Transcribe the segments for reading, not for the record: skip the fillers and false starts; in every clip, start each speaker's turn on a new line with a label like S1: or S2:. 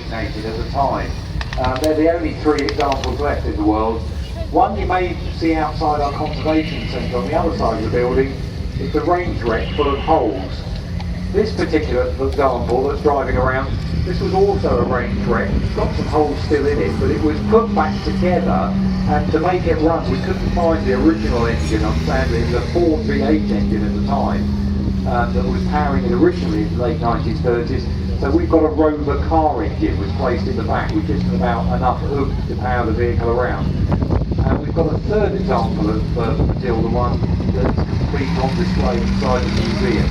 S1: designated at the time. They're the only 3 examples left in the world. One you may see outside our conservation centre on the other side of the building is the range wreck full of holes. This particular example that's driving around, this was also a range wreck. It's got some holes still in it, but it was put back together, and to make it run, we couldn't find the original engine. Sadly, it was a Ford V8 engine at the time that was powering it originally in the late 1930s. So we've got a Rover car engine was placed in the back with just about enough oomph to power the vehicle around. And we've got a third example of Matilda I that's complete on display inside the museum.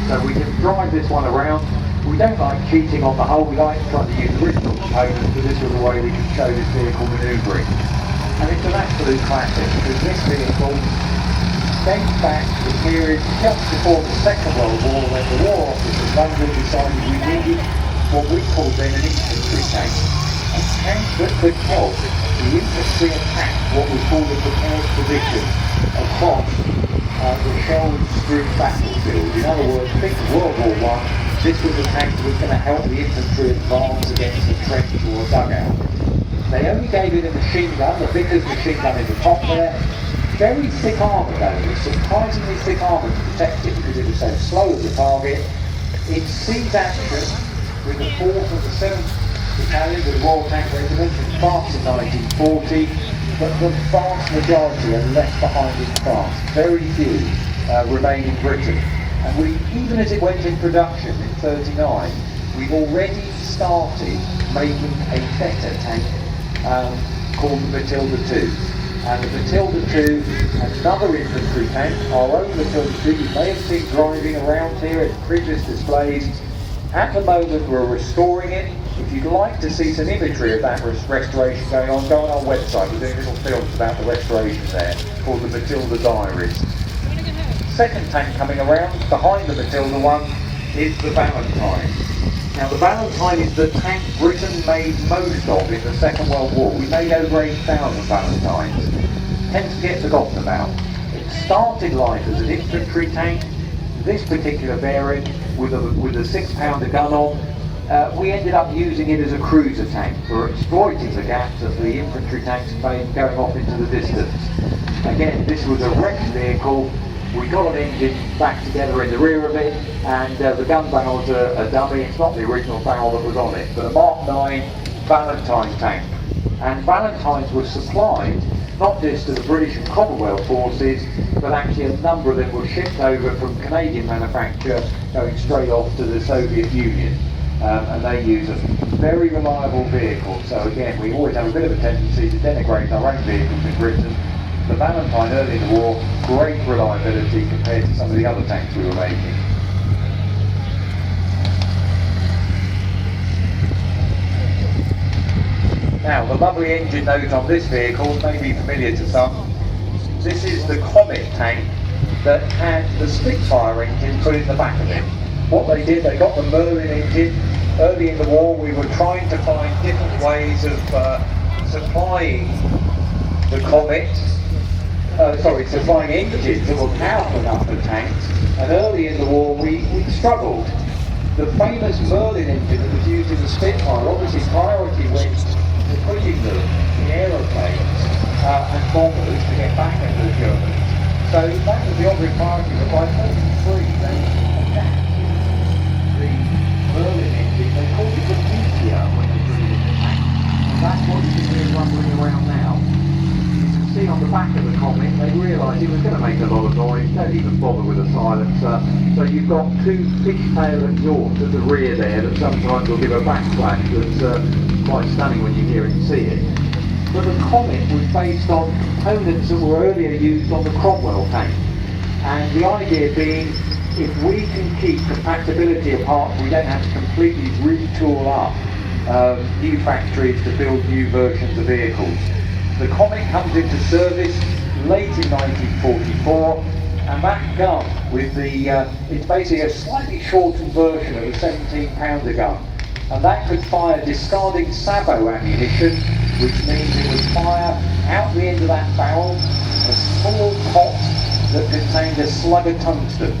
S1: So we can drive this one around. We don't like cheating on the hull, we like trying to use original components, but this was the way we can show this vehicle manoeuvring. And it's an absolute classic, because this vehicle dates back to the period just before the Second World War, when the War Office in London decided we needed what we called then an infantry tank. A tank that could help the infantry attack what was called a prepared position across the shell-strewn battlefield. In other words, think of World War I, this was a tank that was going to help the infantry advance against a trench or a dugout. They only gave it a machine gun, the Vickers machine gun in the top there. Very thick armour though, it was surprisingly thick armour to protect it because it was so slow as a target. It sees action with the 4th and the 7th Battalion with the Royal Tank Regiment in France in 1940, but the vast majority are left behind in France. Very few remain in Britain. And we, even as it went in production in 1939, we've already started making a better tank called the Matilda II. And the Matilda II, another infantry tank, our own Matilda II, you may have seen driving around here in previous displays. At the moment we're restoring it. If you'd like to see some imagery of that restoration going on, go on our website. We're doing little films about the restoration there, called the Matilda Diaries. Second tank coming around, behind the Matilda one, is the Valentine. Now the Valentine is the tank Britain made most of in the Second World War. We made over 8,000 Valentines. Tends to get forgotten about. It started life as an infantry tank. This particular variant with a 6-pounder gun on, we ended up using it as a cruiser tank for exploiting the gaps that the infantry tanks made going off into the distance. Again, this was a wrecked vehicle. We got an engine back together in the rear of it, and the gun barrel's a dummy. It's not the original barrel that was on it, but a Mark IX Valentine tank. And Valentines were supplied not just to the British and Commonwealth forces, but actually a number of them were shipped over from Canadian manufacture going straight off to the Soviet Union. And they use a very reliable vehicle. So again, we always have a bit of a tendency to denigrate our own vehicles in Britain. The Valentine early in the war, great reliability compared to some of the other tanks we were making. Now, the lovely engine note on this vehicle may be familiar to some. This is the Comet tank that had the Spitfire engine put in the back of it. What they did, they got the Merlin engine. Early in the war, we were trying to find different ways of supplying the Comet. Supplying engines that were powerful enough for tanks, and early in the war we struggled. The famous Merlin engine that was used in the Spitfire, obviously priority went to putting the aeroplanes and bombers to get back at the Germans. So that was the obvious priority, but by 1943 they adapted the Merlin engine. They called it the Meteor when they put it in the tank, and that's what you can hear rumbling around now. See on the back of the Comet, they realised it was going to make a lot of noise, don't even bother with a silencer. So you've got 2 fishtail exhausts at the rear there that sometimes will give a backflash that's quite stunning when you hear it and see it. But the Comet was based on components that were earlier used on the Cromwell tank. And the idea being, if we can keep compatibility apart, we don't have to completely retool up new factories to build new versions of vehicles. The Comet comes into service late in 1944, and that gun with the, it's basically a slightly shortened version of a 17-pounder gun, and that could fire discarding sabot ammunition, which means it would fire out the end of that barrel a small pot that contained a slug of tungsten.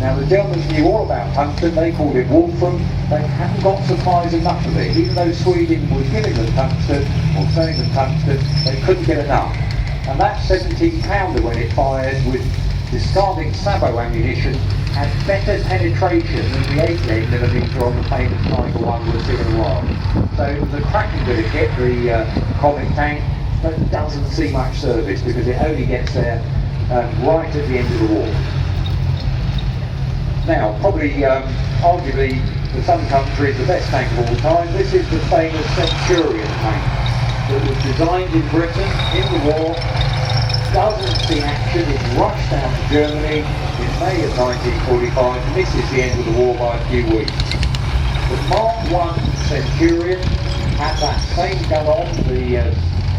S1: Now the Germans knew all about tungsten, they called it wolfram, they hadn't got supplies enough of it. Even though Sweden was giving them tungsten, or selling them tungsten, they couldn't get enough. And that 17-pounder, when it fired with discarding Sabo ammunition, had better penetration than the 88mm on the famous Tiger 1 we'll see in a while. So it was a cracking bit of kit, the Comet tank, but it doesn't see much service because it only gets there right at the end of the war. Now, probably, arguably, for some countries, the best tank of all time, this is the famous Centurion tank that was designed in Britain in the war, doesn't see action, is rushed down to Germany in May of 1945, and misses the end of the war by a few weeks. The Mark I Centurion had that same gun on, the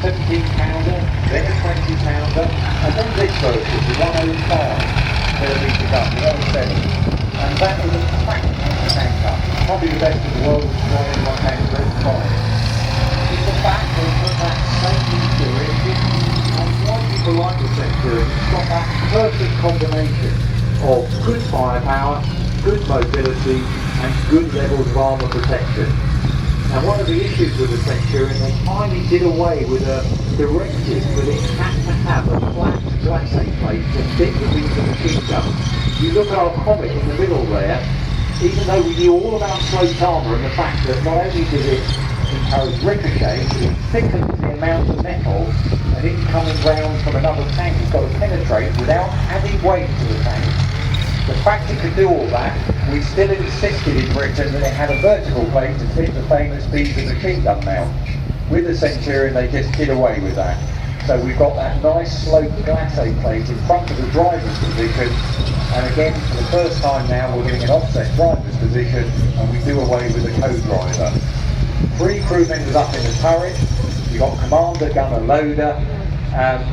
S1: 17-pounder, then a 20-pounder, and then this version, the 105mm gun, the 07. And that is a cracking tanker, probably the best in the world, destroying one tank for its fire. In the back, they put that same Centurion, and why people like the Centurion, it's got that perfect combination of good firepower, good mobility, and good levels of armour protection. And one of the issues with the Centurion, they finally did away with a directive that it had to have a flat glacé plate to fit the wings of the machine gun. You look at our Comet in the middle there, even though we knew all about sloped armour and the fact that not only does it encourage ricochet, it thickens the amount of metal and it coming round from another tank has got to penetrate without adding weight to the tank. The fact it could do all that, we still insisted in Britain that it had a vertical plate to fit the famous Beaver machine gun mount. With the Centurion they just did away with that. So we've got that nice sloped glacé plate in front of the driver's position, and again for the first time now we're getting an offset driver's position and we do away with the co-driver. 3 crew members up in the turret, you've got commander, gunner, loader, and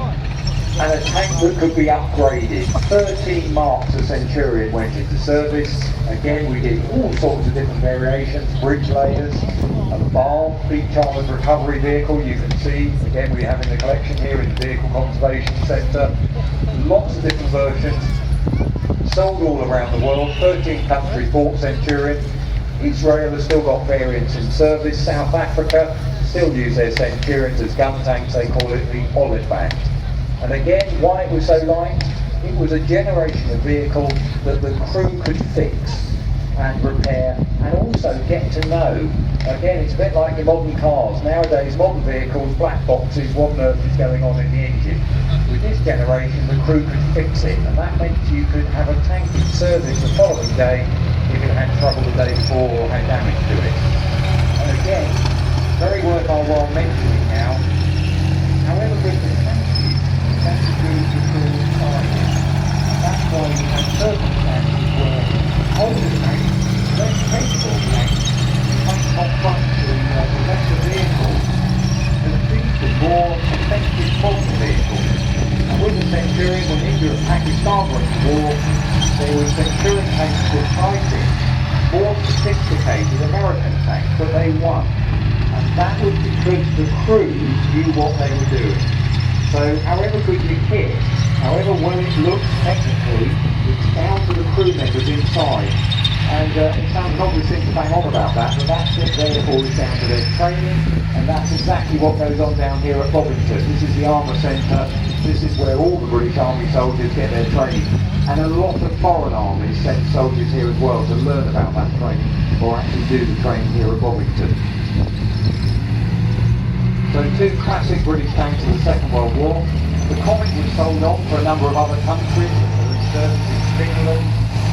S1: a tank that could be upgraded. 13 Marks of Centurion went into service. Again, we did all sorts of different variations, bridge layers, a BARM, beach armoured recovery vehicle, you can see, again we have in the collection here in the Vehicle Conservation Centre. Lots of different versions, sold all around the world, 13 countries bought Centurion. Israel has still got variants in service. South Africa still use their Centurions as gun tanks, they call it the olive back. And again, why it was so light? It was a generation of vehicle that the crew could fix and repair and also get to know. Again, it's a bit like your modern cars. Nowadays, modern vehicles, black boxes, what on earth is going on in the engine? With this generation, the crew could fix it, and that meant you could have a tank in service the following day if it had trouble the day before or had damage to it. And again, very worthwhile while mentioning now, however good the tank is, that's to do with the crew's sizes. That's why we have circumstances where older tanks, less capable tanks, might not front to the lesser vehicles that feed the more expensive modern vehicles. And with the Centurion, when India and Pakistan went to war, there were Centurion tanks were fighting more sophisticated American tanks, but they won. And that was because the crews knew what they were doing. So however good your kit, however well it looks technically, it's down to the crew members inside. And it sounds an obvious thing to bang on about that, but that's it therefore is down to their training, and that's exactly what goes on down here at Bovington. This is the Armour Centre, this is where all the British Army soldiers get their training. And a lot of foreign armies send soldiers here as well to learn about that training, or actually do the training here at Bovington. So 2 classic British tanks of the Second World War. The Comet was sold on for a number of other countries, there was service in Finland,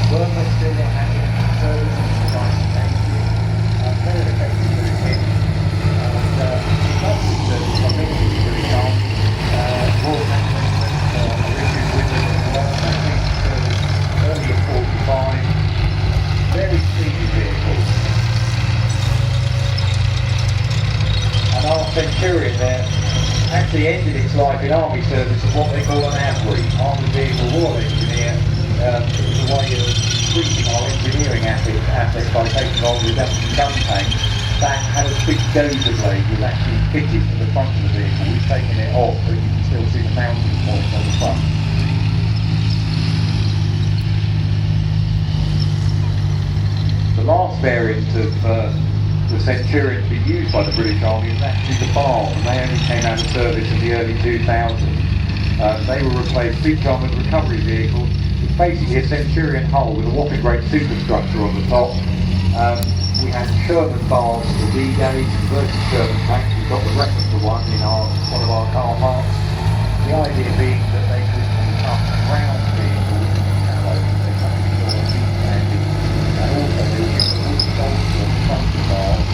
S1: Burma still had it in service, and it's nice to thank you. Very effective for the kit. And lots of service from England to British Army. Royal Tank Regiment, Richard Wizard as well, that went to service early at 45. Very speedy vehicles. And our Centurion there actually ended its life in army service as what they call an AVRE, Army Vehicle War Engineer. It was a way of increasing our engineering assets by taking on redundant gun tanks that had a big dozer blade was actually fitted to the front of the vehicle. We've taken it off, but you can still see the mounting points on the front. last variant of the Centurion to be used by the British Army was actually the Barb, and they only came out of service in the early 2000s. They were replaced beach armoured recovery vehicles. It's basically a Centurion hull with a whopping great superstructure on the top. We had Sherman bars for D-Day, converted Sherman tanks. We've got the replica one in one of our car parks. The idea being that they could become ground vehicles, they come to shore, deep landing, and also they would get the wood bolster on the front of the bars,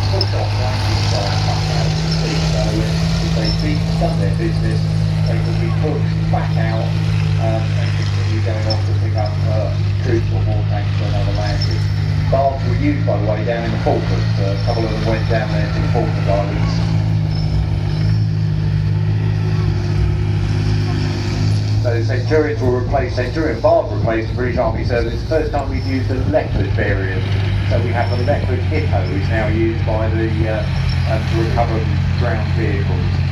S1: push off landing bars back out to the sea. So if they've done their business, they could be pushed back out and continue going off to pick up troops or more tanks for another landing. Barbs were used, by the way, down in the Falklands. A couple of them went down there to the Falkland Islands. So the Centurions will replace Centurion. Barb replaced the British Army service. It's the first time we've used a Leopard variant. So we have the Leopard Hippo, is now used by the to recover ground vehicles.